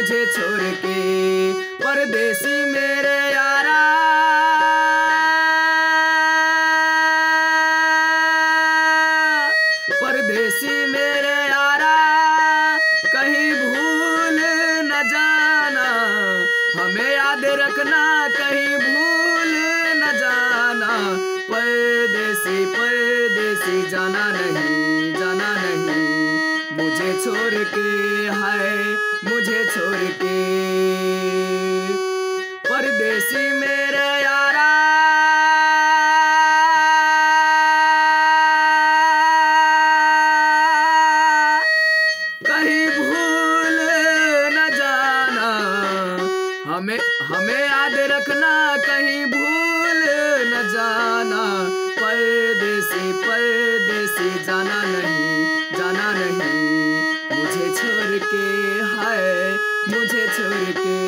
मुझे छोड़ के। परदेसी मेरे यारा, परदेसी मेरे यारा, कहीं भूल न जाना, हमें याद रखना, कहीं भूल न जाना। परदेसी परदेसी जाना नहीं, जाना नहीं, मुझे छोड़ के, हाय मुझे छोड़ के। परदेसी मेरे यारा, कहीं भूल न जाना, हमें हमें याद रखना, कहीं भूल न जाना। परदेसी परदेसी जाना नहीं, जाना नहीं, मुझे छोड़ के, हाय मुझे छोड़ के।